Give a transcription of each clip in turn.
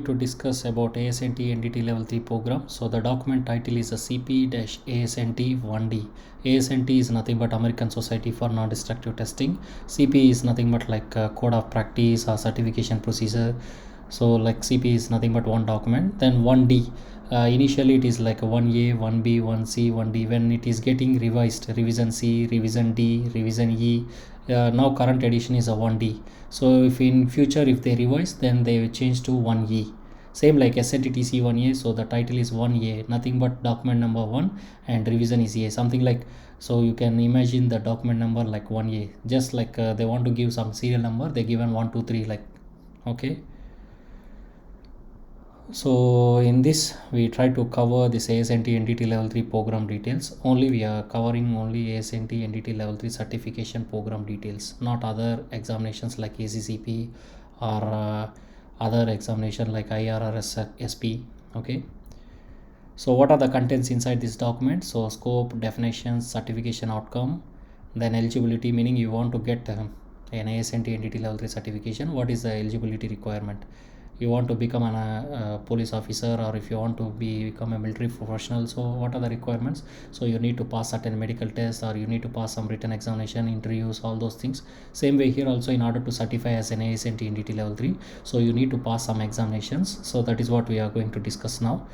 To discuss about ASNT NDT Level 3 program. So the document title is a CP-ASNT 1D. ASNT is nothing but American Society for Non-Destructive Testing. CP is nothing but like a code of practice or certification procedure. So like CP is nothing but one document. Then 1D. Initially it is like a 1A, 1B, 1C, 1D. When it is getting revised, revision C, revision D, revision E. Now current edition is a 1D. So if in future if they revise, then they will change to 1E. Same like SNTTC 1A, so the title is 1A, nothing but document number 1 and revision is A, something like. So you can imagine the document number like 1A, just like they want to give some serial number, they given 1 2 3 like. Okay, so in this we try to cover this ASNT NDT level 3 program details. Only we are covering only ASNT NDT level 3 certification program details, not other examinations like ACCP or other examination like IRRS SP. Okay, so what are the contents inside this document? So scope, definitions, certification outcome, then eligibility, meaning you want to get an ASNT NDT level 3 certification. What is the eligibility requirement? You want to become a police officer, or if you want to become a military professional, so what are the requirements? So you need to pass certain medical tests, or you need to pass some written examination, interviews, all those things. Same way here also, in order to certify as an ASNT NDT level 3, so you need to pass some examinations. So that is what we are going to discuss now.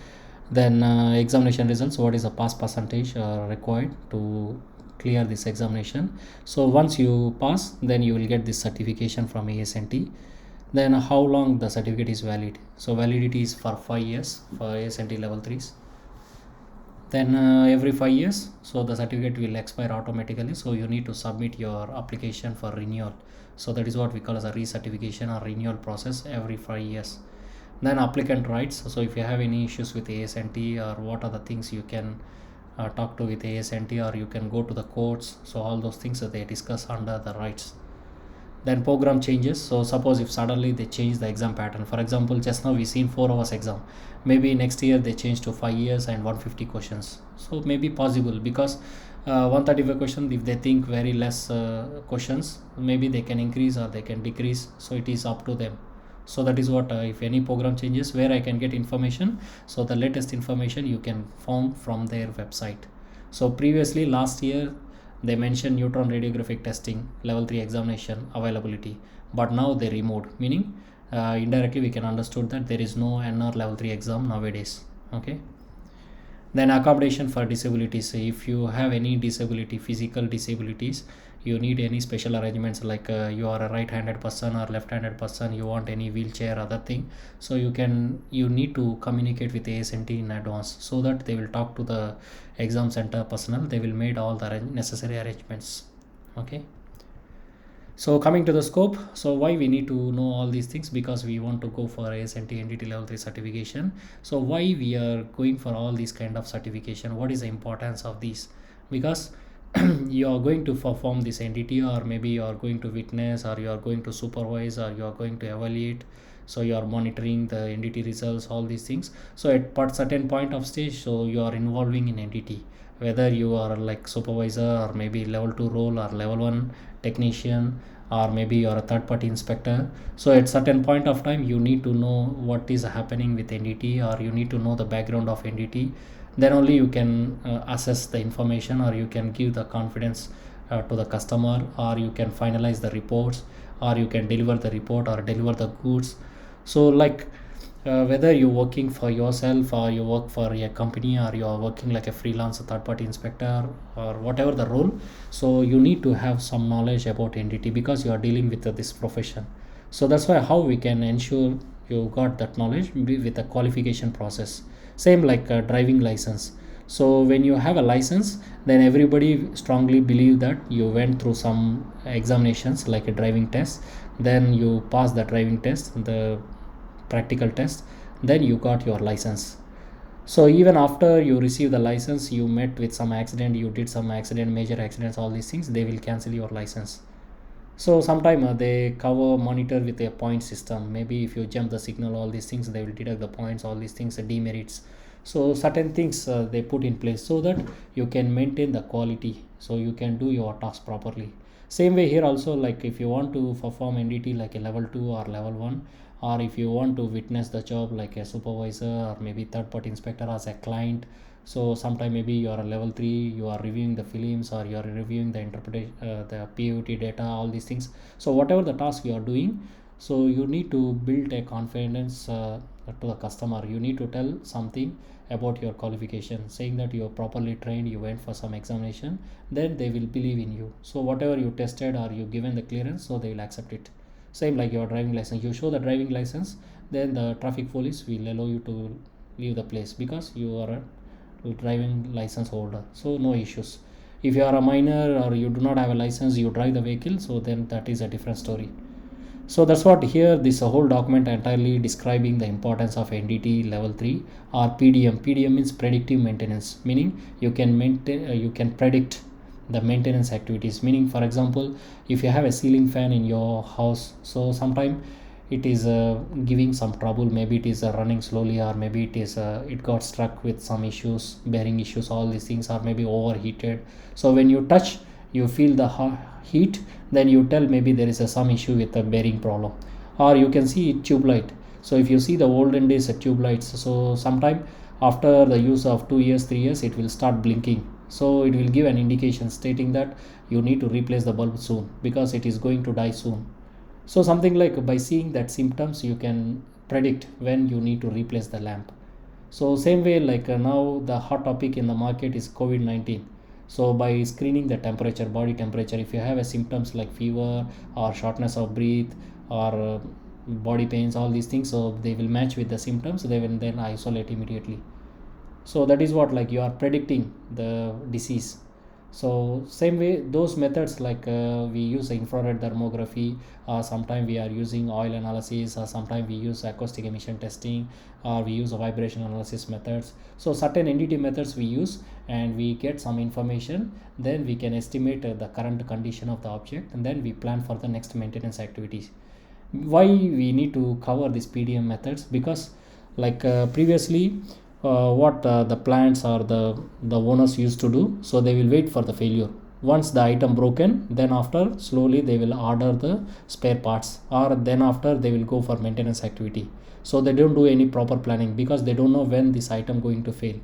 Then examination results, what is the pass percentage required to clear this examination? So once you pass, then you will get this certification from ASNT. Then how long the certificate is valid? So validity is for 5 years for ASNT level 3s. Then every 5 years, so the certificate will expire automatically, so you need to submit your application for renewal. So that is what we call as a recertification or renewal process every 5 years. Then applicant rights, so if you have any issues with ASNT, or what are the things you can talk to with ASNT, or you can go to the courts, so all those things that they discuss under the rights. Then program changes, so suppose if suddenly they change the exam pattern, for example just now we seen 4 hours exam, maybe next year they change to 5 years and 150 questions, so maybe possible, because 135 questions, if they think very less questions, maybe they can increase or they can decrease, so it is up to them. So that is what if any program changes, where I can get information, so the latest information you can find from their website. So previously last year they mentioned neutron radiographic testing level 3 examination availability, but now they removed, meaning indirectly we can understood that there is no NR level 3 exam nowadays. Okay, then accommodation for disabilities, if you have any disability, physical disabilities, you need any special arrangements, like you are a right-handed person or left-handed person, you want any wheelchair, other thing, so you need to communicate with ASNT in advance, so that they will talk to the exam center personnel, they will make all the necessary arrangements. Okay, so coming to the scope, so why we need to know all these things? Because we want to go for ASNT NDT level 3 certification. So why we are going for all these kind of certification? What is the importance of these? Because you are going to perform this NDT, or maybe you are going to witness, or you are going to supervise, or you are going to evaluate, so you are monitoring the NDT results, all these things. So at certain point of stage, so you are involving in NDT, whether you are like supervisor, or maybe level 2 role, or level 1 technician, or maybe you are a third party inspector. So at certain point of time, you need to know what is happening with NDT, or you need to know the background of NDT. Then only you can assess the information, or you can give the confidence to the customer, or you can finalize the reports, or you can deliver the report or deliver the goods. So like whether you're working for yourself, or you work for a company, or you are working like a freelance third party inspector, or whatever the role, so you need to have some knowledge about NDT, because you are dealing with this profession. So that's why how we can ensure you got that knowledge with the qualification process. Same like a driving license. So when you have a license, then everybody strongly believe that you went through some examinations like a driving test, then you pass the driving test, the practical test, then you got your license. So even after you receive the license, you met with some accident, you did some accident, major accidents, all these things, they will cancel your license. So sometime they cover monitor with a point system, maybe if you jump the signal, all these things, they will deduct the points, all these things, demerits. So certain things they put in place, so that you can maintain the quality, so you can do your task properly. Same way here also, like if you want to perform NDT like a level 2 or level 1, or if you want to witness the job like a supervisor or maybe third party inspector as a client. So sometime maybe you are a level 3, you are reviewing the films or you are reviewing the interpretation, the PUT data, all these things. So whatever the task you are doing, so you need to build a confidence to the customer. You need to tell something about your qualification, saying that you are properly trained, you went for some examination, then they will believe in you. So whatever you tested or you given the clearance, so they will accept it. Same like your driving license, you show the driving license, then the traffic police will allow you to leave the place because you are a driving license holder, so no issues. If you are a minor or you do not have a license, you drive the vehicle, so then that is a different story. So that's what here this whole document entirely describing the importance of NDT level 3 or PDM. PDM means predictive maintenance, meaning you can maintain, you can predict the maintenance activities. Meaning, for example, if you have a ceiling fan in your house, so sometime it is giving some trouble. Maybe it is running slowly, or maybe it is it got struck with some issues, bearing issues, all these things, or maybe overheated. So when you touch, you feel the heat, then you tell maybe there is some issue with the bearing problem. Or you can see tube light. So if you see the olden days tube lights, so sometime after the use of 2 years 3 years it will start blinking, so it will give an indication stating that you need to replace the bulb soon because it is going to die soon. So something like by seeing that symptoms you can predict when you need to replace the lamp. So same way like now the hot topic in the market is COVID-19. So by screening the temperature, body temperature, if you have a symptoms like fever or shortness of breath or body pains, all these things, so they will match with the symptoms, they will then isolate immediately. So that is what like you are predicting the disease. So same way those methods like we use infrared thermography, sometimes we are using oil analysis, or sometimes we use acoustic emission testing, or we use vibration analysis methods. So certain NDT methods we use, and we get some information, then we can estimate the current condition of the object, and then we plan for the next maintenance activities. Why we need to cover these PDM methods? Because like previously what the plants or the owners used to do, so they will wait for the failure. Once the item broken, then after slowly they will order the spare parts, or then after they will go for maintenance activity. So they don't do any proper planning because they don't know when this item going to fail.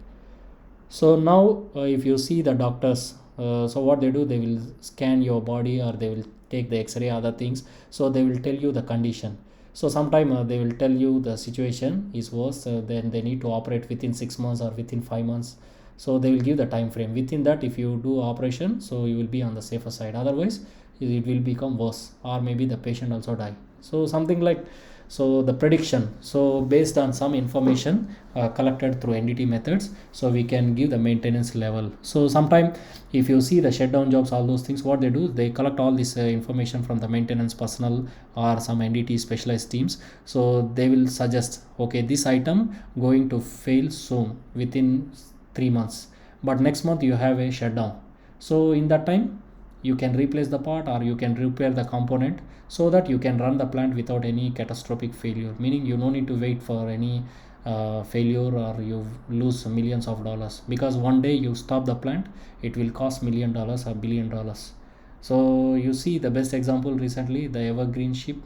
So now if you see the doctors, so what they do, they will scan your body or they will take the x-ray, other things, so they will tell you the condition. So sometime they will tell you the situation is worse, then they need to operate within 6 months or within 5 months. So they will give the time frame. Within that, if you do operation, so you will be on the safer side. Otherwise it will become worse, or maybe the patient also die. So something like, so the prediction, so based on some information collected through NDT methods, so we can give the maintenance level. So sometime if you see the shutdown jobs, all those things, what they do, they collect all this information from the maintenance personnel or some NDT specialized teams. So they will suggest, okay, this item going to fail soon within 3 months, but next month you have a shutdown. So in that time you can replace the part or you can repair the component, so that you can run the plant without any catastrophic failure. Meaning you no need to wait for any failure or you lose millions of dollars, because one day you stop the plant, it will cost $1,000,000 or $1,000,000,000. So you see the best example recently, the Evergreen ship.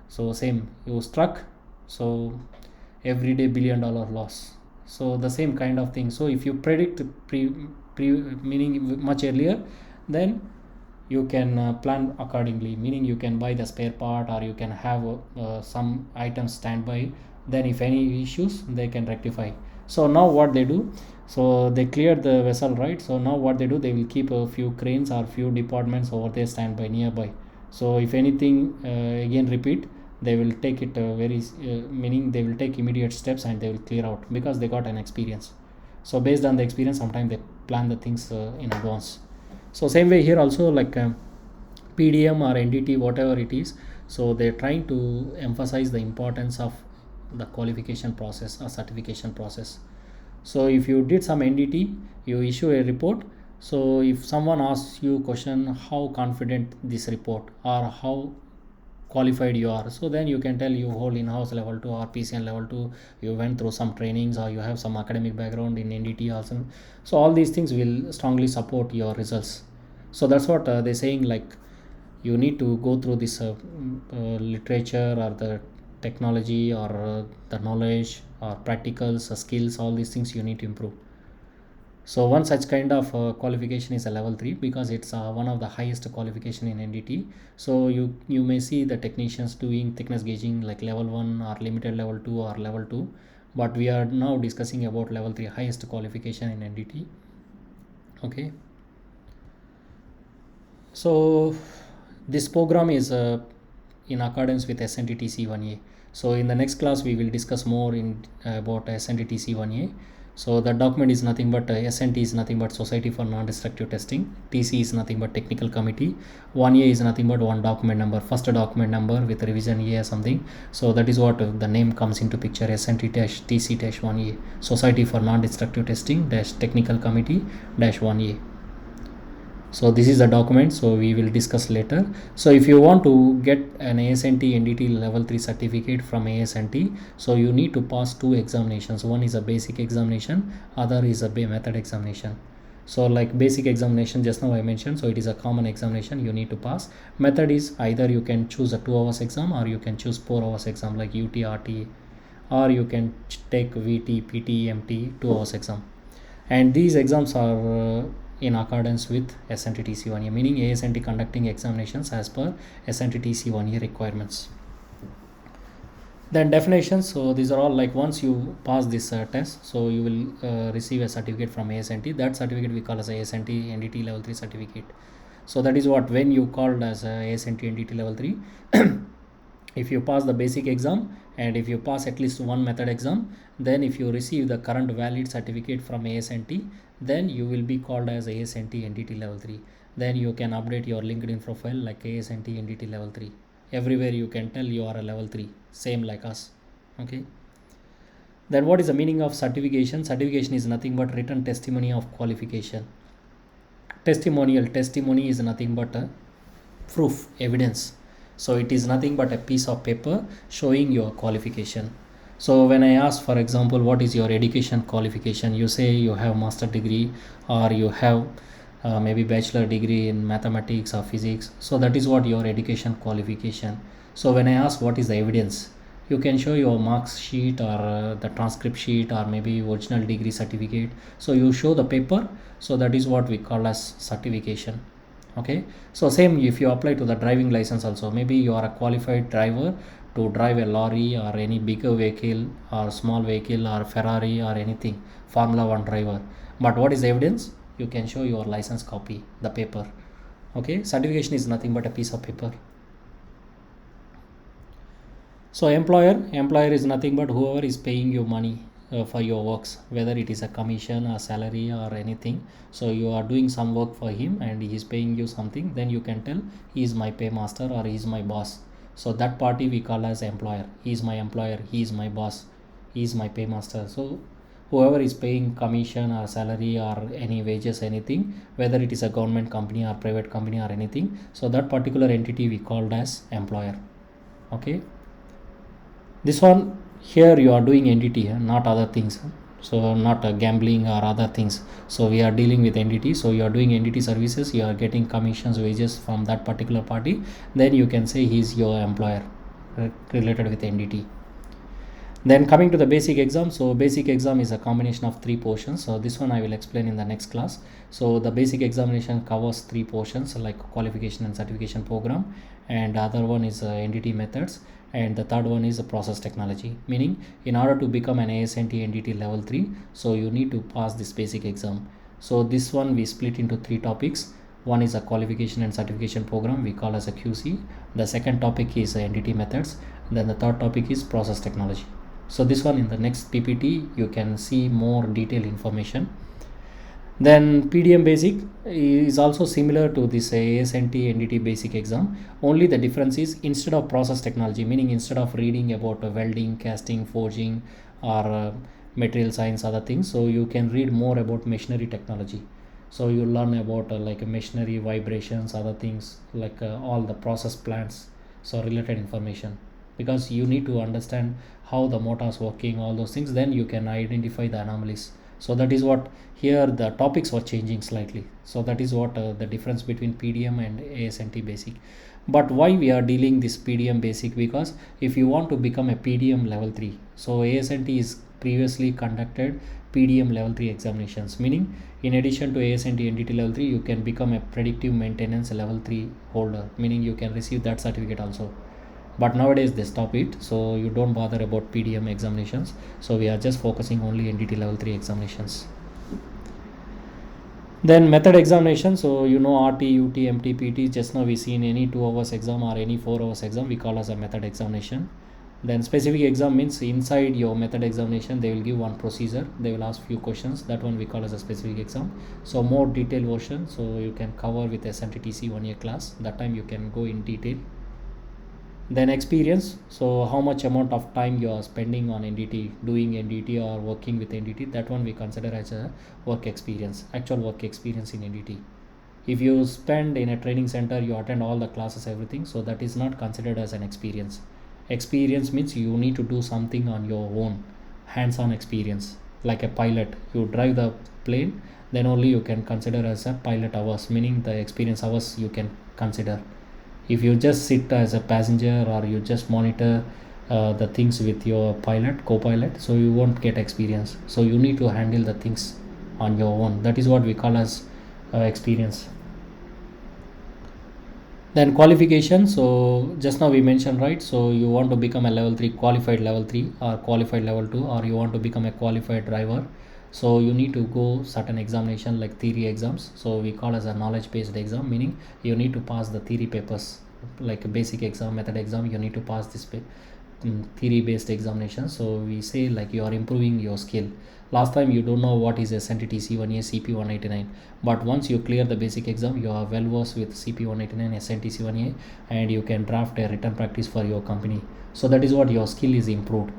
So same, you struck, so every day $1,000,000,000 loss. So the same kind of thing. So if you predict meaning much earlier, then you can plan accordingly. Meaning you can buy the spare part, or you can have some items standby, then if any issues they can rectify. So now what they do, so they clear the vessel, right? So now what they do, they will keep a few cranes or few departments over there standby nearby. So if anything again repeat, they will take it meaning they will take immediate steps and they will clear out, because they got an experience. So based on the experience, sometimes they plan the things in advance. So same way here also, like PDM or NDT, whatever it is, so they're trying to emphasize the importance of the qualification process or certification process. So if you did some NDT, you issue a report. So if someone asks you question, how confident this report or how qualified you are, so then you can tell you hold in-house level 2 or PCN level 2, you went through some trainings, or you have some academic background in NDT also. So all these things will strongly support your results. So that's what they're saying, like you need to go through this literature or the technology or the knowledge or practicals, skills, all these things you need to improve. So one such kind of qualification is a level 3 because it's one of the highest qualification in NDT. So you may see the technicians doing thickness gauging like level 1 or limited level 2 or level 2, but we are now discussing about level 3 highest qualification in NDT. Okay, so this program is in accordance with SNTTC 1A. So in the next class we will discuss more in about SNTTC 1A. So the document is nothing but SNT is nothing but Society for Non-Destructive Testing, TC is nothing but Technical Committee, 1A is nothing but one document number, first document number with revision A or something. So that is what the name comes into picture, SNT-TC-1A, Society for Non-Destructive Testing dash Technical Committee dash 1A. So this is the document, so we will discuss later. So if you want to get an ASNT NDT level 3 certificate from ASNT, so you need to pass 2 examinations. One is a basic examination, other is a method examination. So like basic examination just now I mentioned, so it is a common examination you need to pass. Method is either you can choose a 2 hours exam or you can choose 4 hours exam like UT, RT, or you can take VT, PT, MT 2 hours exam. And these exams are in accordance with SNTTC 1A, meaning ASNT conducting examinations as per SNTTC 1A requirements. Then definitions, so these are all like once you pass this test, so you will receive a certificate from ASNT. That certificate we call as ASNT NDT level 3 certificate. So that is what when you called as ASNT NDT level 3 if you pass the basic exam and if you pass at least one method exam, then if you receive the current valid certificate from ASNT, then you will be called as ASNT NDT level 3. Then you can update your LinkedIn profile like ASNT NDT level 3. Everywhere you can tell you are a level 3, same like us. Okay. Then what is the meaning of certification? Certification is nothing but written testimony of qualification. Testimony is nothing but a proof, evidence. So it is nothing but a piece of paper showing your qualification. So when I ask, for example, what is your education qualification, you say you have master degree or you have maybe bachelor degree in mathematics or physics. So that is what your education qualification. So when I ask what is the evidence, you can show your marks sheet or the transcript sheet or maybe original degree certificate. So you show the paper. So that is what we call as certification. Okay, so same if you apply to the driving license also, maybe you are a qualified driver to drive a lorry or any bigger vehicle or small vehicle or Ferrari or anything, Formula 1 driver. But what is the evidence? You can show your license copy, the paper. Okay, certification is nothing but a piece of paper. So employer is nothing but whoever is paying you money for your works, whether it is a commission or salary or anything. So you are doing some work for him and he is paying you something, then you can tell he is my paymaster or he is my boss. So that party we call as employer. He is my employer, he is my boss, he is my paymaster. So whoever is paying commission or salary or any wages, anything, whether it is a government company or private company or anything, so that particular entity we called as employer. Okay, this one here you are doing entity, not other things. So not gambling or other things. So we are dealing with entity. So you are doing entity services, you are getting commissions, wages from that particular party, then you can say he is your employer related with entity. Then coming to the basic exam, so basic exam is a combination of 3 portions. So this one I will explain in the next class. So the basic examination covers 3 portions like qualification and certification program, and the other one is NDT methods, and the third one is the process technology. Meaning in order to become an ASNT NDT level 3, so you need to pass this basic exam. So this one we split into 3 topics. One is a qualification and certification program we call as a QC. The second topic is NDT methods. Then the third topic is process technology. So this one in the next PPT you can see more detailed information. Then PDM basic is also similar to this ASNT NDT basic exam. Only the difference is instead of process technology, meaning instead of reading about welding, casting, forging or material science, other things, so you can read more about machinery technology. So you learn about like machinery, vibrations, other things like all the process plants, so related information, because you need to understand how the motors working, all those things, then you can identify the anomalies. So that is what, here the topics were changing slightly. So that is what the difference between PDM and ASNT basic. But why we are dealing this PDM basic? Because if you want to become a PDM level 3, so ASNT is previously conducted PDM level 3 examinations, meaning in addition to ASNT NDT level 3, you can become a predictive maintenance level 3 holder, meaning you can receive that certificate also. But nowadays they stop it, so you don't bother about PDM examinations. So we are just focusing only NDT level 3 examinations. Then method examination, so you know RT, UT, MT, PT. Just now we seen any 2 hours exam or any 4 hours exam, we call as a method examination. Then specific exam means inside your method examination they will give one procedure, they will ask few questions, that one we call as a specific exam. So more detailed version, so you can cover with SNTTC 1 year class, that time you can go in detail. Then experience, so how much amount of time you are spending on NDT, doing NDT or working with NDT, that one we consider as a work experience, actual work experience in NDT. If you spend in a training center, you attend all the classes, everything, so that is not considered as an experience. Experience means you need to do something on your own, hands-on experience, like a pilot. You drive the plane, then only you can consider as a pilot hours, meaning the experience hours you can consider. If you just sit as a passenger or you just monitor the things with your co-pilot, so you won't get experience. So you need to handle the things on your own, that is what we call as experience. Then qualification, so just now we mentioned, right? So you want to become a level 3 qualified level 3 or qualified level 2, or you want to become a qualified driver, so you need to go certain examination like theory exams, so we call as a knowledge based exam, meaning you need to pass the theory papers like a basic exam, method exam, you need to pass this theory based examination. So we say like you are improving your skill. Last time you don't know what is SNTTC 1A CP 189, but once you clear the basic exam, you are well versed with CP 189 SNTC 1A, and you can draft a written practice for your company. So that is what your skill is improved.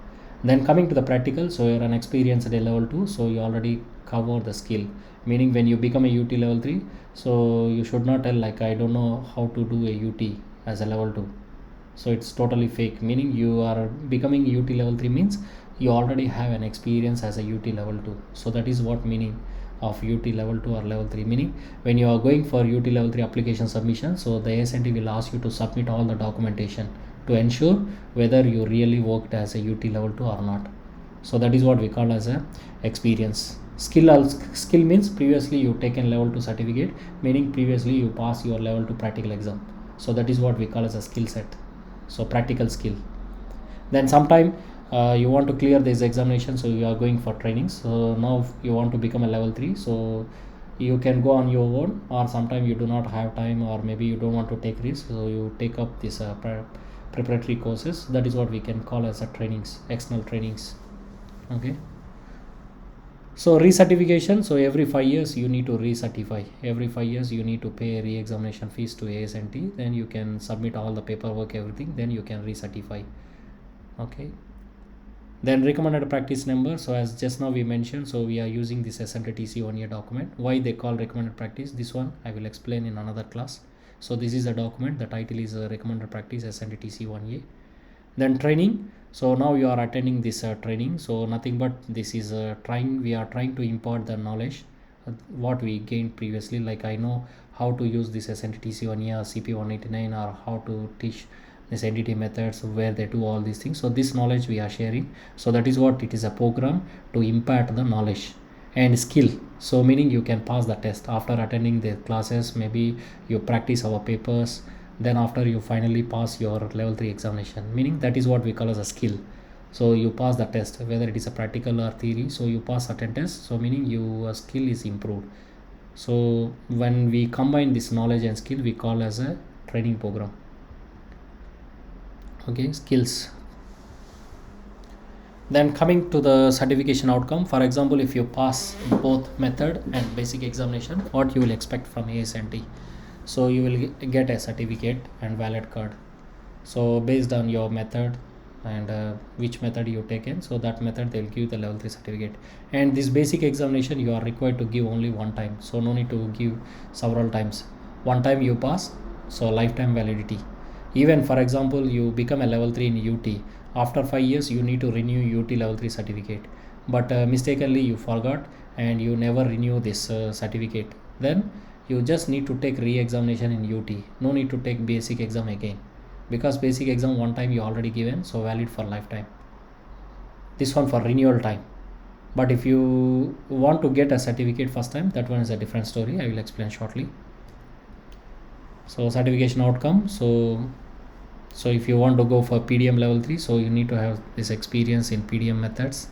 Then coming to the practical, so you're an experienced at level 2, so you already cover the skill, meaning when you become a UT level 3, so you should not tell like I don't know how to do a UT as a level 2. So it's totally fake, meaning you are becoming UT level 3 means you already have an experience as a UT level 2. So that is what meaning of UT level 2 or level 3, meaning when you are going for UT level 3 application submission, so the ASNT will ask you to submit all the documentation to ensure whether you really worked as a UT level 2 or not. So that is what we call as a experience. Skill means previously you taken level 2 certificate, meaning previously you pass your level 2 practical exam. So that is what we call as a skill set, so practical skill. Then sometime you want to clear this examination, so you are going for training, so now you want to become a level 3, so you can go on your own, or sometime you do not have time, or maybe you don't want to take risks, so you take up this preparatory courses, that is what we can call as a trainings, external trainings. Okay, so recertification, so every 5 years you need to recertify, every 5 years you need to pay re-examination fees to ASNT, then you can submit all the paperwork, everything, then you can recertify. Okay, then recommended practice number, so as just now we mentioned, so we are using this SNTTC 1 year document. Why they call recommended practice, this one I will explain in another class. So this is a document, the title is recommended practice SNTTC 1A. Then training, so now you are attending this training, so nothing but this is we are trying to impart the knowledge what we gained previously, like I know how to use this SNTTC 1A or CP 189, or how to teach this NDT methods, where they do all these things. So this knowledge we are sharing, so that is what it is, a program to impart the knowledge and skill. So meaning you can pass the test after attending the classes, maybe you practice our papers, then after you finally pass your level 3 examination, meaning that is what we call as a skill. So you pass the test, whether it is a practical or theory, so you pass certain tests, so meaning your skill is improved. So when we combine this knowledge and skill, we call as a training program. Okay, skills. Then coming to the certification outcome, for example, if you pass both method and basic examination, what you will expect from ASNT? So you will get a certificate and valid card, so based on your method and which method you taken, so that method they will give the level 3 certificate. And this basic examination you are required to give only one time, so no need to give several times. One time you pass, so lifetime validity. Even for example, you become a level 3 in UT. After 5 years, you need to renew UT level 3 certificate. But mistakenly you forgot and you never renew this certificate. Then you just need to take re-examination in UT. No need to take basic exam again. Because basic exam one time you already given, so valid for lifetime. This one for renewal time. But if you want to get a certificate first time, that one is a different story. I will explain shortly. So certification outcome. So if you want to go for PDM level 3, so you need to have this experience in PDM methods.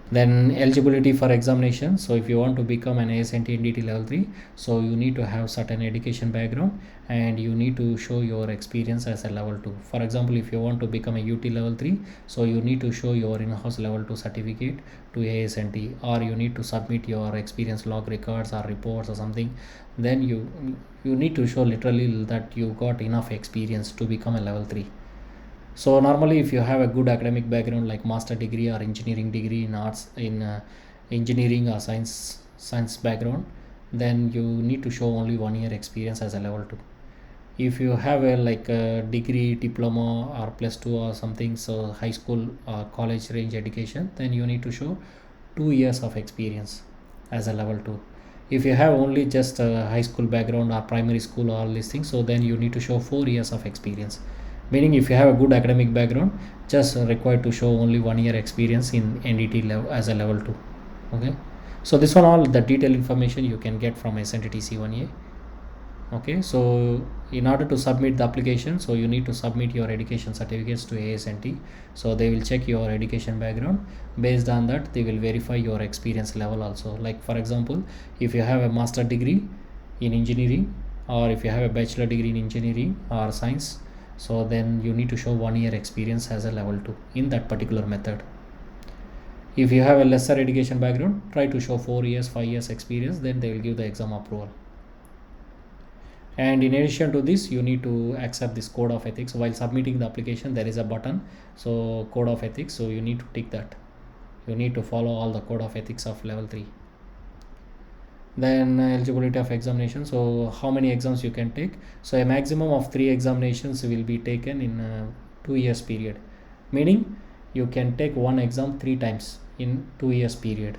Then eligibility for examination. So if you want to become an ASNT NDT level 3, so you need to have certain education background and you need to show your experience as a level 2. For example, if you want to become a UT level 3, so you need to show your in-house level 2 certificate to ASNT, or you need to submit your experience log records or reports or something. Then you need to show literally that you got enough experience to become a level 3. So normally if you have a good academic background like master degree or engineering degree in arts, in engineering or science background, then you need to show only 1 year experience as a level 2. If you have a degree, diploma or +2 or something, so high school or college range education, then you need to show 2 years of experience as a level 2. If you have only just a high school background or primary school or all these things, so then you need to show 4 years of experience. Meaning if you have a good academic background, just required to show only 1 year experience in NDT level as a level 2. Okay, so this one all the detailed information you can get from SNTTC 1A. Okay, so in order to submit the application, so you need to submit your education certificates to ASNT. So they will check your education background. Based on that, they will verify your experience level also. Like for example, if you have a master degree in engineering, or if you have a bachelor degree in engineering or science, so then you need to show 1 year experience as a level 2 in that particular method. If you have a lesser education background, try to show 4 years, 5 years experience, then they will give the exam approval. And in addition to this, you need to accept this code of ethics. While submitting the application, there is a button, so code of ethics, so you need to tick that. You need to follow all the code of ethics of level 3. Then eligibility of examination. So how many exams you can take? So a maximum of 3 examinations will be taken in a 2 years period, meaning you can take one exam 3 times in 2 years period.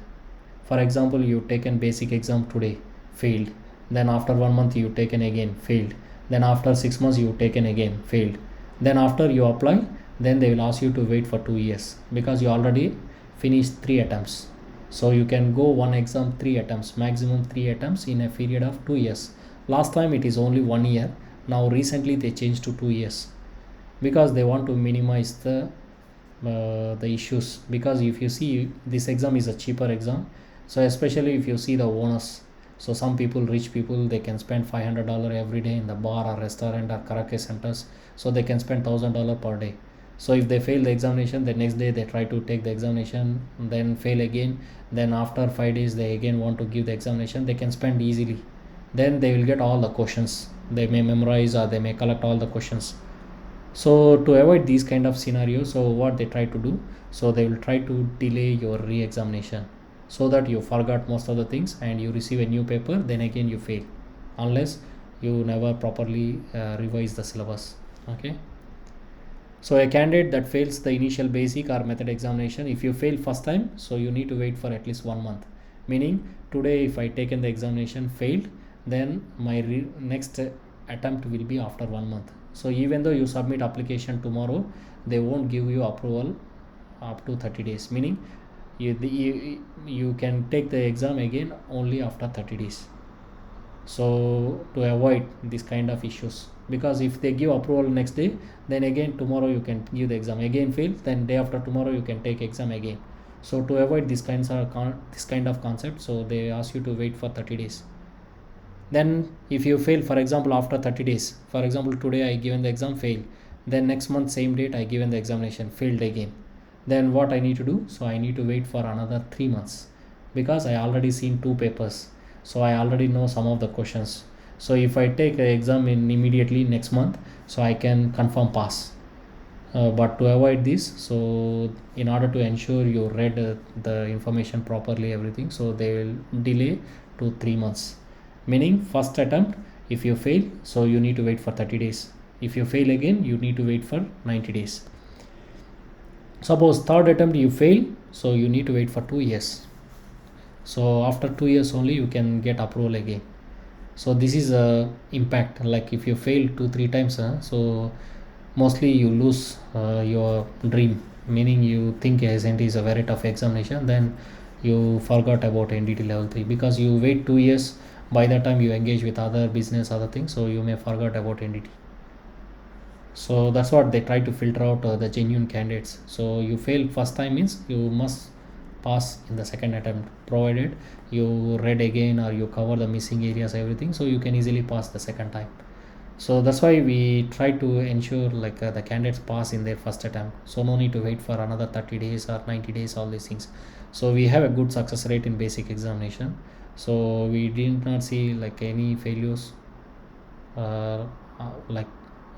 For example, you taken basic exam today, failed, then after 1 month you taken again, failed, then after 6 months you taken again, failed, then after you apply, then they will ask you to wait for 2 years because you already finished 3 attempts. So you can go one exam 3 attempts, maximum 3 attempts in a period of 2 years. Last time it is only 1 year. Now recently they changed to 2 years because they want to minimize the issues. Because if you see, this exam is a cheaper exam, so especially if you see the owners, so some people, rich people, they can spend $500 every day in the bar or restaurant or karaoke centers, so they can spend $1,000 per day. So if they fail the examination, the next day they try to take the examination, then fail again, then after 5 days they again want to give the examination, they can spend easily. Then they will get all the questions, they may memorize or they may collect all the questions. So to avoid these kind of scenarios, so what they try to do, so they will try to delay your re-examination so that you forgot most of the things and you receive a new paper, then again you fail unless you never properly revise the syllabus. Okay, so a candidate that fails the initial basic or method examination, if you fail first time, so you need to wait for at least 1 month. Meaning today if I taken the examination failed, then my next attempt will be after 1 month. So even though you submit application tomorrow, they won't give you approval up to 30 days, meaning you can take the exam again only after 30 days. So to avoid this kind of issues, because if they give approval next day, then again tomorrow you can give the exam, again fail, then day after tomorrow you can take exam again. So to avoid this kind of concept, so they ask you to wait for 30 days. Then if you fail, for example, after 30 days, for example today I given the exam, fail, then next month same date I given the examination, failed again, then what I need to do, so I need to wait for another 3 months because I already seen 2 papers, so I already know some of the questions. So if I take the exam in immediately next month, so I can confirm pass. But to avoid this, so in order to ensure you read the information properly, everything, so they will delay to 3 months. Meaning first attempt, if you fail, so you need to wait for 30 days. If you fail again, you need to wait for 90 days. Suppose third attempt you fail, so you need to wait for 2 years. So after 2 years only you can get approval again. So this is a impact, like if you fail 2-3 times, so mostly you lose your dream, meaning you think SNT is a very tough examination, then you forgot about NDT level 3 because you wait 2 years. By the time you engage with other business, other things, so you may forget about NDT. So that's what they try to filter out the genuine candidates. So you fail first time means you must pass in the second attempt, provided you read again or you cover the missing areas, everything, so you can easily pass the second time. So that's why we try to ensure like the candidates pass in their first attempt, so no need to wait for another 30 days or 90 days, all these things. So we have a good success rate in basic examination, so we did not see like any failures like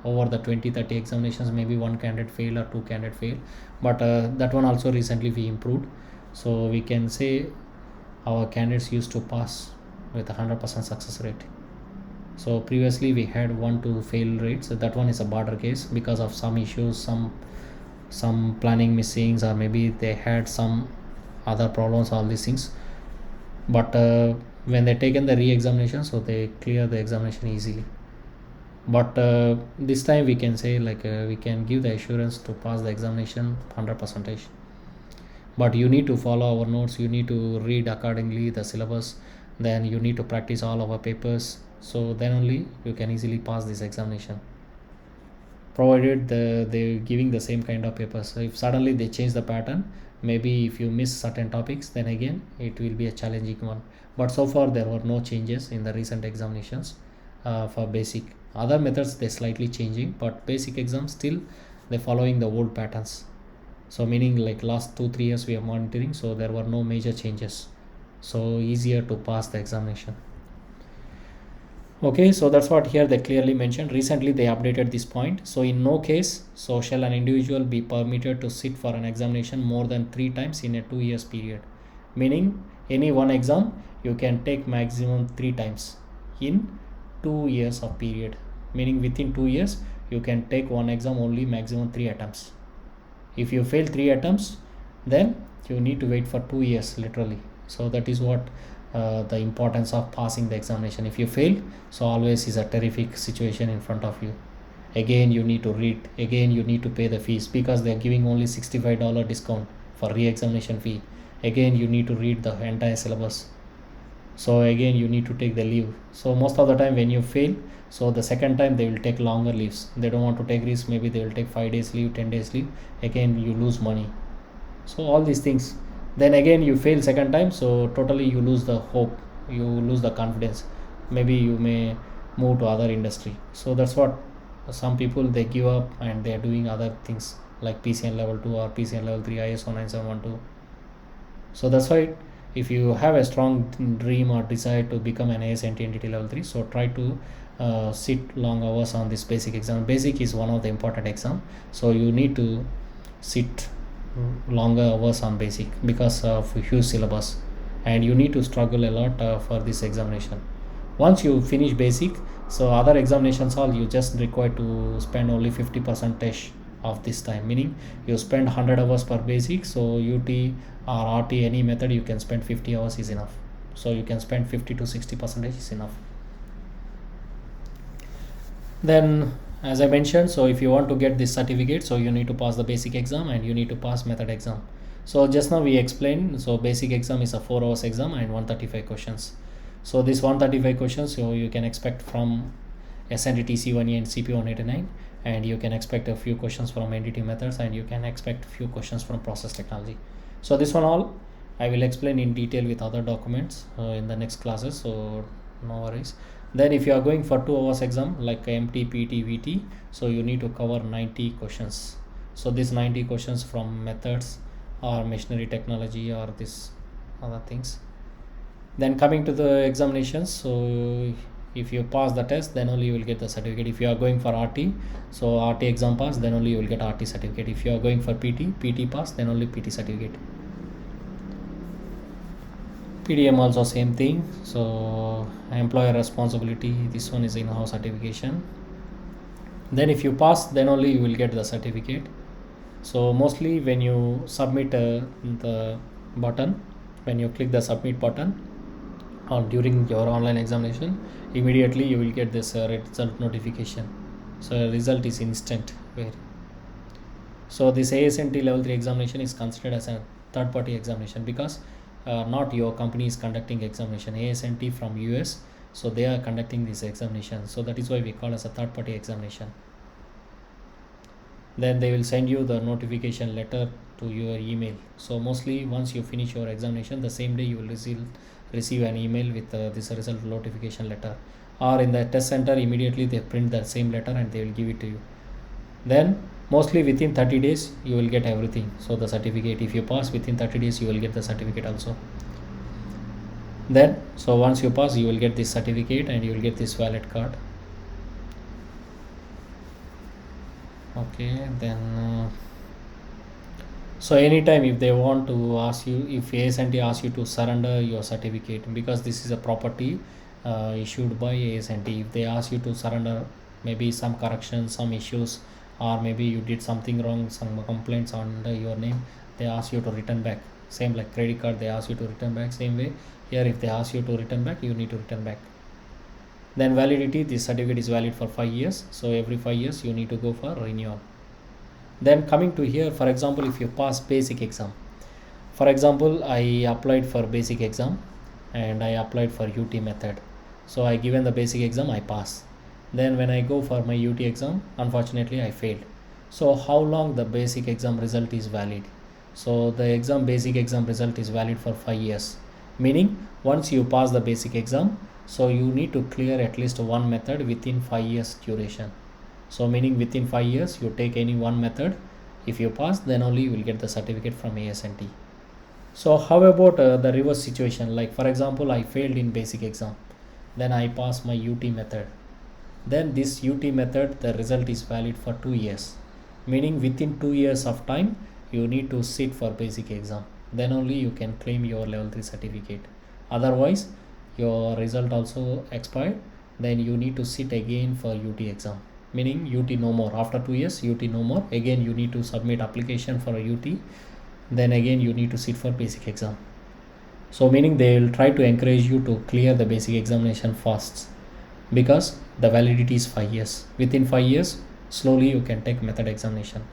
over the 20-30 examinations. Maybe one candidate fail or two candidate fail, but that one also recently we improved. So we can say our candidates used to pass with 100% success rate. So previously we had 1-2 fail rates. So that one is a border case because of some issues, some planning missings, or maybe they had some other problems, all these things. But when they taken the re-examination, so they clear the examination easily. But this time we can say like we can give the assurance to pass the examination 100%. But you need to follow our notes, you need to read accordingly the syllabus, then you need to practice all our papers, so then only you can easily pass this examination, provided they're giving the same kind of papers. So if suddenly they change the pattern, maybe if you miss certain topics, then again it will be a challenging one. But so far there were no changes in the recent examinations for basic. Other methods they slightly changing, but basic exams still they following the old patterns. So meaning like last 2-3 years we are monitoring, so there were no major changes, so easier to pass the examination. Okay, so that's what here they clearly mentioned. Recently they updated this point. So in no case so shall an individual be permitted to sit for an examination more than 3 times in a 2 years period, meaning any one exam you can take maximum 3 times in 2 years of period, meaning within 2 years you can take one exam only maximum 3 attempts. If you fail 3 attempts, then you need to wait for 2 years literally. So that is what the importance of passing the examination. If you fail, so always is a terrific situation in front of you. Again you need to read, again you need to pay the fees because they are giving only $65 discount for re-examination fee. Again you need to read the entire syllabus, so again you need to take the leave. So most of the time when you fail, so the second time they will take longer leaves, they don't want to take risks, maybe they will take 5 days leave, 10 days leave, again you lose money. So all these things, then again you fail second time, so totally you lose the hope, you lose the confidence, maybe you may move to other industry. So that's what some people they give up and they are doing other things like PCN level 2 or PCN level 3 ISO 9712. So that's why if you have a strong dream or desire to become an ASNT NDT level 3, so try to sit long hours on this basic exam. Basic is one of the important exam, so you need to sit longer hours on basic because of huge syllabus, and you need to struggle a lot for this examination. Once you finish basic, so other examinations all you just require to spend only 50% of this time, meaning you spend 100 hours per basic, so UT or RT any method you can spend 50 hours is enough. So you can spend 50 to 60% is enough. Then as I mentioned, so if you want to get this certificate, so you need to pass the basic exam and you need to pass method exam. So just now we explained, so basic exam is a 4 hours exam and 135 questions. So this 135 questions, so you can expect from SNT TC1E and CP 189, and you can expect a few questions from NDT methods, and you can expect a few questions from process technology. So this one all I will explain in detail with other documents in the next classes, so no worries. Then if you are going for 2 hours exam like MT, PT, VT, so you need to cover 90 questions. So these 90 questions from methods or machinery technology or this other things. Then coming to the examinations, so if you pass the test, then only you will get the certificate. If you are going for RT, so RT exam pass, then only you will get RT certificate. If you are going for PT pass, then only PT certificate. PDM also same thing. So employer responsibility, this one is in-house certification. Then if you pass, then only you will get the certificate. So mostly when you submit the button, when you click the submit button or during your online examination, immediately you will get this result notification. So result is instant. So this ASNT level 3 examination is considered as a third party examination because not your company is conducting examination. ASNT from US, so they are conducting this examination. So that is why we call as a third party examination. Then they will send you the notification letter to your email. So mostly once you finish your examination, the same day you will receive an email with this result notification letter, or in the test center immediately they print that same letter and they will give it to you. Then mostly within 30 days you will get everything. So the certificate, if you pass within 30 days, you will get the certificate also. Then so once you pass, you will get this certificate and you will get this valid card. Okay, then so anytime if they want to ask you, if ASNT asks you to surrender your certificate, because this is a property issued by ASNT, if they ask you to surrender maybe some corrections, some issues, or maybe you did something wrong, some complaints under your name, they ask you to return back. Same like credit card, they ask you to return back. Same way here, if they ask you to return back, you need to return back. Then validity, this certificate is valid for 5 years. So every 5 years you need to go for renewal. Then coming to here, for example, if you pass basic exam, for example, I applied for basic exam and I applied for UT method. So I given the basic exam, I pass. Then when I go for my UT exam, unfortunately I failed. So how long the basic exam result is valid? So the basic exam result is valid for 5 years, meaning once you pass the basic exam, so you need to clear at least one method within 5 years duration. So meaning within 5 years you take any one method, if you pass, then only you will get the certificate from ASNT. So how about the reverse situation? Like for example, I failed in basic exam, then I pass my UT method. Then this UT method, the result is valid for 2 years, meaning within 2 years of time you need to sit for basic exam, then only you can claim your level 3 certificate. Otherwise your result also expired, then you need to sit again for UT exam, meaning UT no more. After 2 years UT no more, again you need to submit application for a UT, then again you need to sit for basic exam. So meaning they will try to encourage you to clear the basic examination fast, because the validity is 5 years. Within 5 years slowly you can take method examination,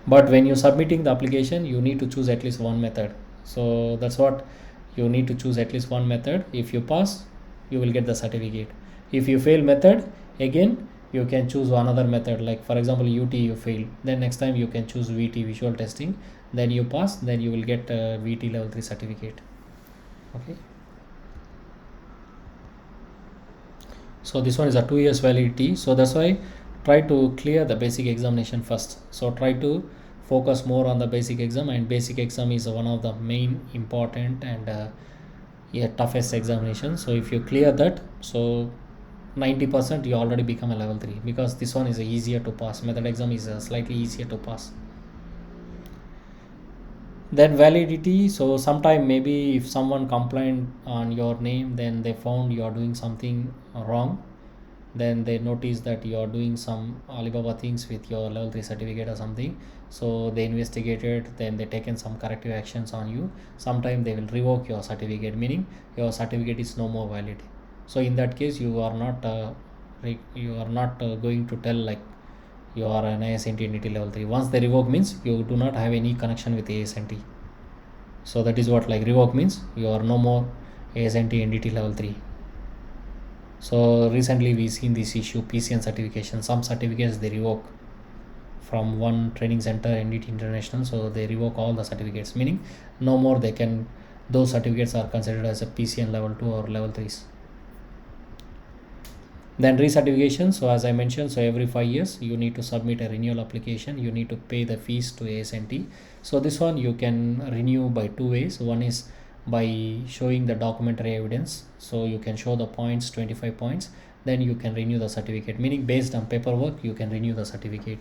but when you're submitting the application you need to choose at least one method. So that's what you need to choose, at least one method. If you pass, you will get the certificate. If you fail method, again you can choose another method. Like for example, UT you fail, then next time you can choose VT, visual testing, then you pass, then you will get a VT level 3 certificate. Okay, so this one is a 2 years validity. So that's why try to clear the basic examination first. So try to focus more on the basic exam, and basic exam is one of the main important and toughest examination. So if you clear that, so 90% you already become a level 3, because this one is easier to pass. Method exam is slightly easier to pass. Then validity, so sometime maybe if someone complained on your name, then they found you are doing something wrong, then they notice that you are doing some Alibaba things with your level 3 certificate or something. So they investigated, then they taken some corrective actions on you. Sometime they will revoke your certificate, meaning your certificate is no more valid. So in that case you are not going to tell like you are an ASNT entity level 3. Once they revoke means you do not have any connection with ASNT. So that is what like revoke means, you are no more ASNT entity level 3. So recently we seen this issue, PCN certification. Some certificates they revoke from one training center, NDT International. So they revoke all the certificates, meaning no more they can, those certificates are considered as a PCN level 2 or level 3s. Then recertification, so as I mentioned, so every 5 years you need to submit a renewal application, you need to pay the fees to ASNT. So this one you can renew by 2 ways. One is by showing the documentary evidence, so you can show the points, 25 points, then you can renew the certificate, meaning based on paperwork you can renew the certificate.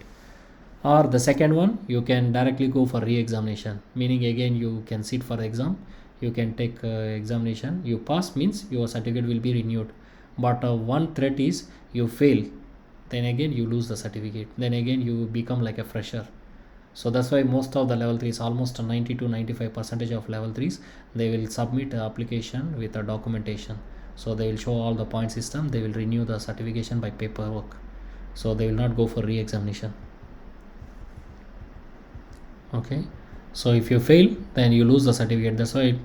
Or the second one, you can directly go for re-examination, meaning again you can sit for the exam, you can take examination, you pass means your certificate will be renewed. But one threat is you fail, then again you lose the certificate, then again you become like a fresher. So that's why most of the level 3s, almost 90 to 95% of level 3s, they will submit an application with a documentation. So they will show all the point system, they will renew the certification by paperwork, so they will not go for re-examination. Okay, so if you fail, then you lose the certificate. That's why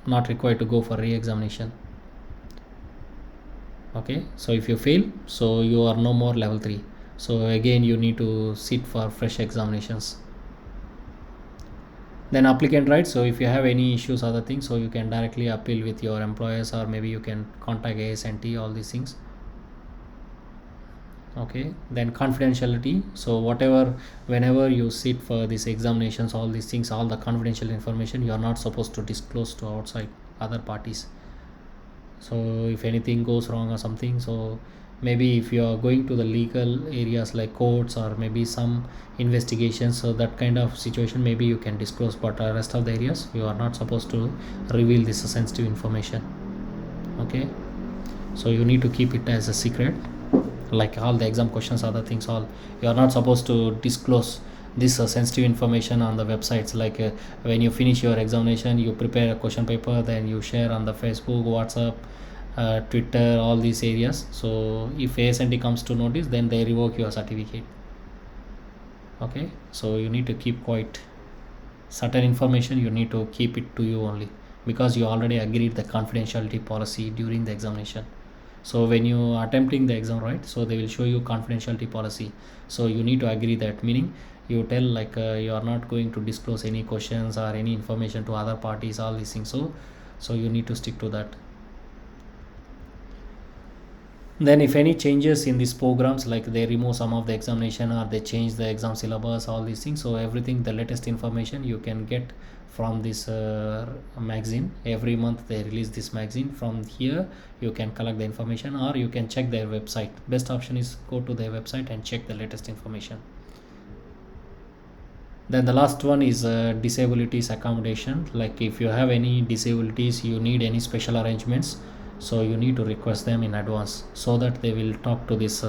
not required to go for re-examination. Okay, so if you fail, so you are no more level 3, so again you need to sit for fresh examinations. Then applicant rights, so if you have any issues, other things, so you can directly appeal with your employers, or maybe you can contact ASNT, all these things. Okay, then confidentiality, so whatever, whenever you sit for these examinations, all these things, all the confidential information you are not supposed to disclose to outside other parties. So if anything goes wrong or something, so maybe if you are going to the legal areas like courts or maybe some investigations, so that kind of situation maybe you can disclose, but the rest of the areas you are not supposed to reveal this sensitive information. Okay, so you need to keep it as a secret, like all the exam questions, other things, all you are not supposed to disclose this sensitive information on the websites. Like when you finish your examination, you prepare a question paper, then you share on the Facebook, WhatsApp, Twitter, all these areas. So if ASNT comes to notice, then they revoke your certificate. Okay, so you need to keep quiet. Certain information you need to keep it to you only, because you already agreed the confidentiality policy during the examination. So when you are attempting the exam, right, so they will show you confidentiality policy, so you need to agree that, meaning you tell like you are not going to disclose any questions or any information to other parties, all these things. So you need to stick to that. Then if any changes in these programs, like they remove some of the examination or they change the exam syllabus, all these things, so everything, the latest information you can get from this magazine. Every month they release this magazine. From here you can collect the information, or you can check their website. Best option is go to their website and check the latest information. Then the last one is disabilities accommodation. Like if you have any disabilities, you need any special arrangements, so you need to request them in advance, so that they will talk to this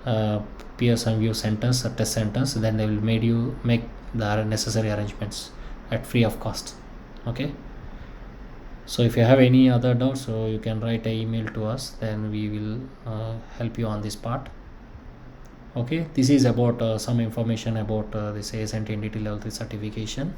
Pearson VUE centers, test centers, then they will make the necessary arrangements at free of cost. Okay, so if you have any other doubts, so you can write an email to us, then we will help you on this part. Okay, this is about some information about this ASNT NDT level 3 certification.